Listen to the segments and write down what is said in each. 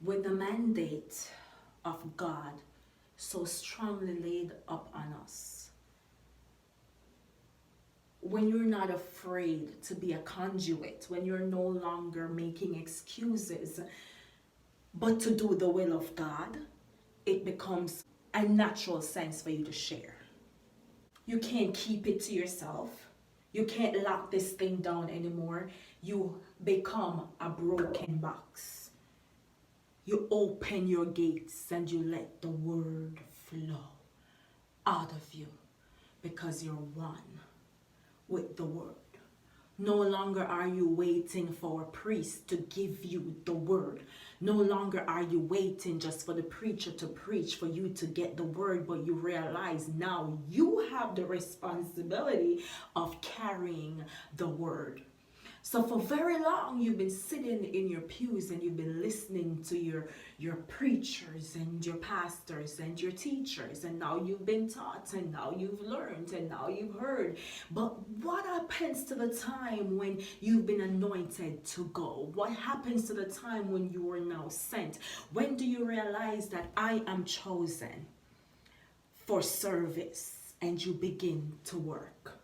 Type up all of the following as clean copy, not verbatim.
with the mandate of God so strongly laid up on us, when you're not afraid to be a conduit, when you're no longer making excuses, but to do the will of God, it becomes a natural sense for you to share. You can't keep it to yourself. You can't lock this thing down anymore. You become a broken box. You open your gates and you let the word flow out of you because you're one with the word. No longer are you waiting for a priest to give you the word. No longer are you waiting just for the preacher to preach for you to get the word, but you realize now you have the responsibility of carrying the word. So for very long, you've been sitting in your pews and you've been listening to your preachers and your pastors and your teachers, and now you've been taught and now you've learned and now you've heard. But what happens to the time when you've been anointed to go? What happens to the time when you are now sent? When do you realize that I am chosen for service and you begin to work?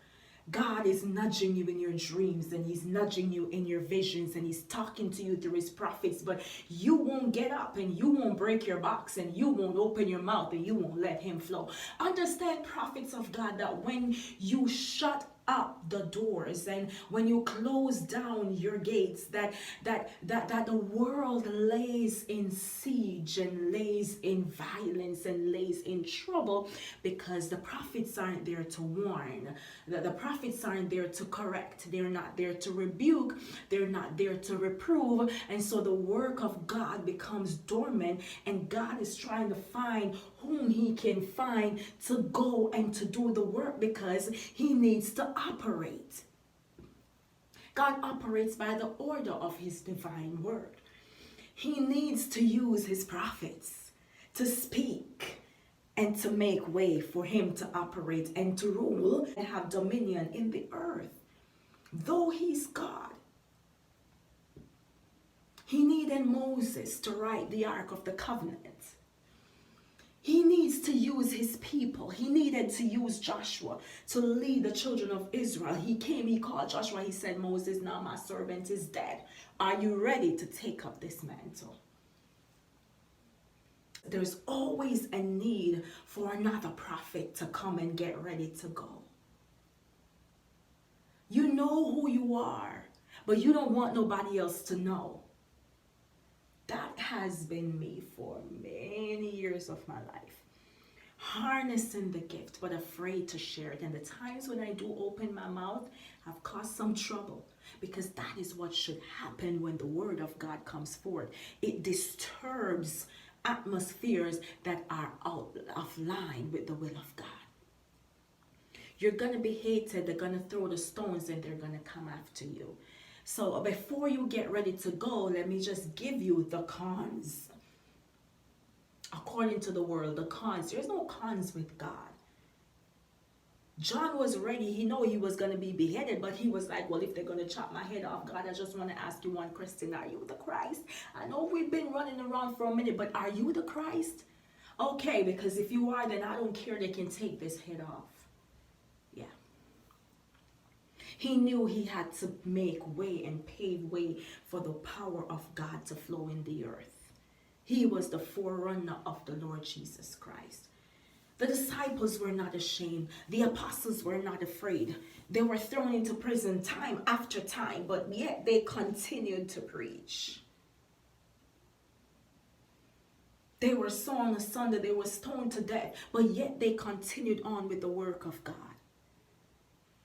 God is nudging you in your dreams and he's nudging you in your visions and he's talking to you through his prophets, but you won't get up and you won't break your box and you won't open your mouth and you won't let him flow. Understand, prophets of God, that when you shut up the doors and when you close down your gates, that the world lays in siege and lays in violence and lays in trouble, because the prophets aren't there to warn. The prophets aren't there to correct. They're not there to rebuke. They're not there to reprove. And so the work of God becomes dormant, and God is trying to find whom he can find to go and to do the work, because he needs to operate. God operates by the order of his divine word. He needs to use his prophets to speak and to make way for him to operate and to rule and have dominion in the earth. Though he's God, he needed Moses to write the Ark of the Covenant. He needs to use his people. He needed to use Joshua to lead the children of Israel. He came, he called Joshua, he said, Moses, now my servant is dead. Are you ready to take up this mantle? There's always a need for another prophet to come and get ready to go. You know who you are, but you don't want nobody else to know. That has been me for many years of my life. Harnessing the gift, but afraid to share it. And the times when I do open my mouth have caused some trouble, because that is what should happen when the word of God comes forth. It disturbs atmospheres that are out of line with the will of God. You're going to be hated. They're going to throw the stones and they're going to come after you. So before you get ready to go, let me just give you the cons. According to the world, the cons. There's no cons with God. John was ready. He knew he was going to be beheaded, but he was like, well, if they're going to chop my head off, God, I just want to ask you one question. Are you the Christ? I know we've been running around for a minute, but are you the Christ? Okay, because if you are, then I don't care. They can take this head off. Yeah. He knew he had to make way and pave way for the power of God to flow in the earth. He was the forerunner of the Lord Jesus Christ. The disciples were not ashamed. The apostles were not afraid. They were thrown into prison time after time, but yet they continued to preach. They were sawn asunder. They were stoned to death, but yet they continued on with the work of God.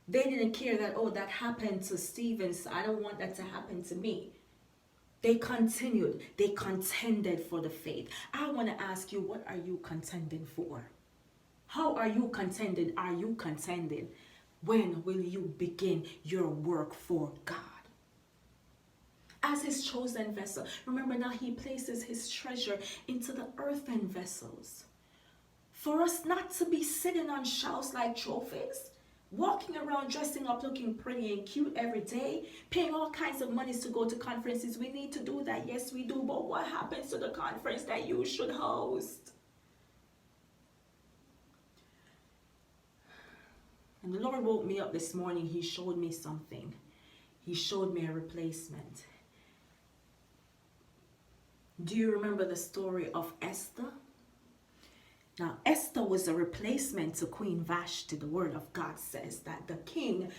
They didn't care that, oh, that happened to Stephen, so I don't want that to happen to me. They continued. They contended for the faith. I want to ask you, what are you contending for? How are you contending? Are you contending? When will you begin your work for God? As his chosen vessel. Remember now, he places his treasure into the earthen vessels. For us not to be sitting on shelves like trophies, walking around dressing up, looking pretty and cute every day, paying all kinds of monies to go to conferences. We need to do that. Yes, we do. But what happens to the conference that you should host? And the Lord woke me up this morning. He showed me something. He showed me a replacement. Do you remember the story of Esther? Now, Esther was a replacement to Queen Vashti. The word of God says that the king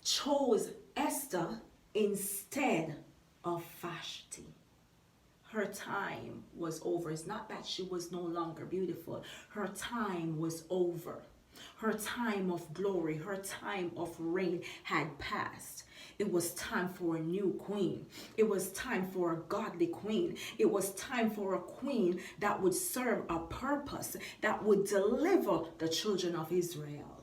chose Esther instead of Vashti. Her time was over. It's not that she was no longer beautiful. Her time was over. Her time of glory, her time of reign had passed. It was time for a new queen. It was time for a godly queen. It was time for a queen that would serve a purpose, that would deliver the children of Israel.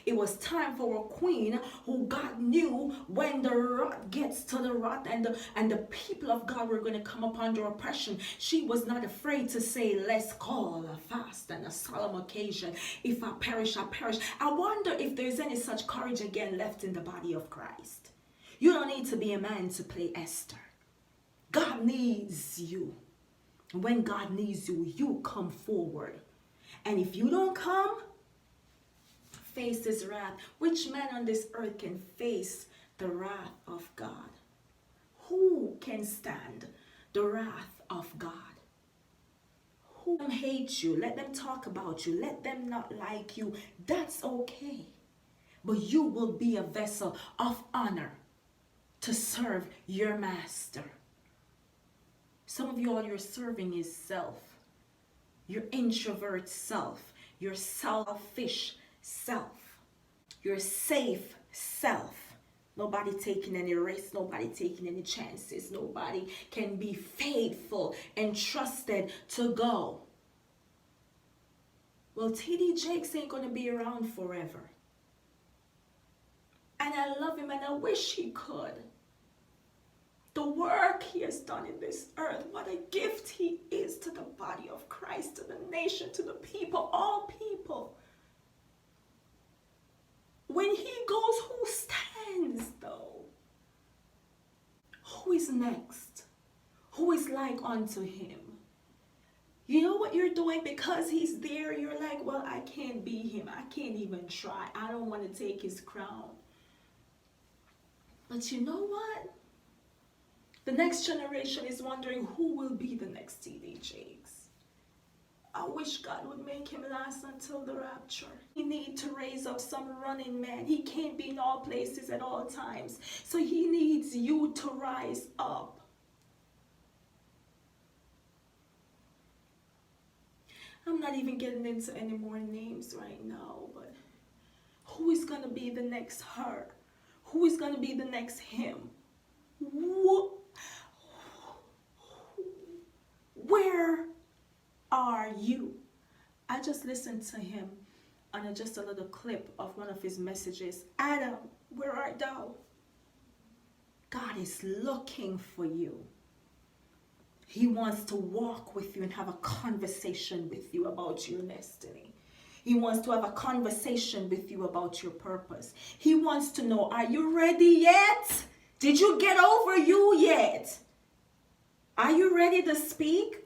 It was time for a queen who God knew when the rot gets to the rot and the people of God were going to come up under oppression. She was not afraid to say, let's call a fast and a solemn occasion. If I perish, I perish. I wonder if there's any such courage again left in the body of Christ. You don't need to be a man to play Esther. God needs you. When God needs you, you come forward. And if you don't come, face his wrath. Which man on this earth can face the wrath of God? Who can stand the wrath of God? Who hate you? Let them talk about you. Let them not like you. That's okay. But you will be a vessel of honor to serve your master. Some of you, all you're serving is self. Your introvert self. Your selfish self, your safe self. Nobody taking any risks, nobody taking any chances, nobody can be faithful and trusted to go. Well, T.D. Jakes ain't gonna be around forever. And I love him and I wish he could. The work he has done in this earth, what a gift he is to the body of Christ, to the nation, to the people, all people. When he goes, who stands though? Who is next? Who is like unto him? You know what you're doing because he's there? You're like, well, I can't be him. I can't even try. I don't want to take his crown. But you know what? The next generation is wondering who will be the next T.D. Jakes. I wish God would make him last until the rapture. He needs to raise up some running man. He can't be in all places at all times. So he needs you to rise up. I'm not even getting into any more names right now, but who is going to be the next her? Who is going to be the next him? Where are you? I just listened to him on just a little clip of one of his messages. Adam, where art thou? God is looking for you. He wants to walk with you and have a conversation with you about your destiny. He wants to have a conversation with you about your purpose. He wants to know, are you ready yet? Did you get over you yet? Are you ready to speak?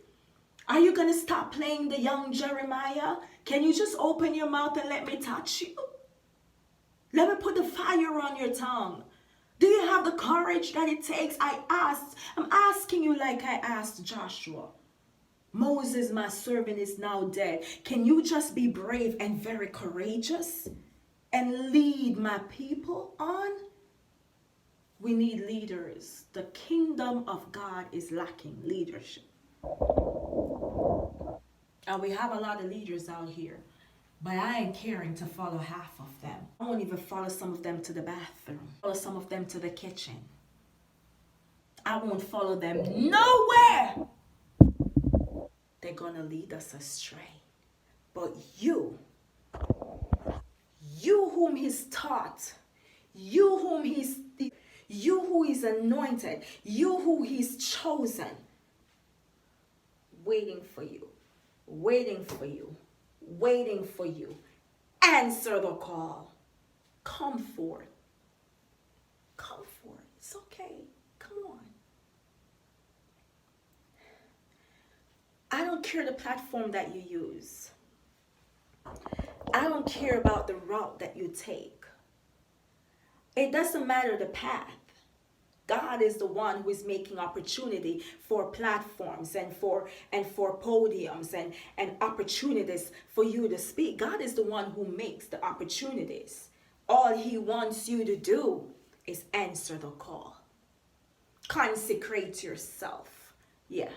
Are you going to stop playing the young Jeremiah? Can you just open your mouth and let me touch you? Let me put the fire on your tongue. Do you have the courage that it takes? I'm asking you like I asked Joshua. Moses, my servant, is now dead. Can you just be brave and very courageous and lead my people on? We need leaders. The kingdom of God is lacking leadership. And we have a lot of leaders out here, but I ain't caring to follow half of them. I won't even follow some of them to the bathroom, follow some of them to the kitchen. I won't follow them nowhere. They're gonna lead us astray. But you whom he's taught, you who is anointed, you who he's chosen, waiting for you, waiting for you, waiting for you. Answer the call. Come forth. Come forth. It's okay. Come on. I don't care the platform that you use. I don't care about the route that you take. It doesn't matter the path. God is the one who is making opportunity for platforms and for podiums and opportunities for you to speak. God is the one who makes the opportunities. All he wants you to do is answer the call. Consecrate yourself. Yeah.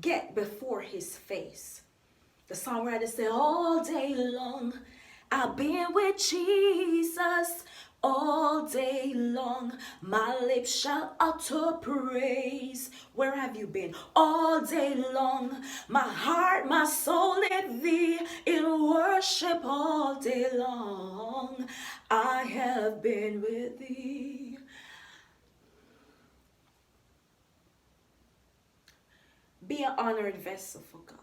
Get before his face. The songwriter said, all day long, I've been with Jesus. All day long, my lips shall utter praise. Where have you been? All day long, my heart, my soul in thee, in worship all day long. I have been with thee. Be an honored vessel for God.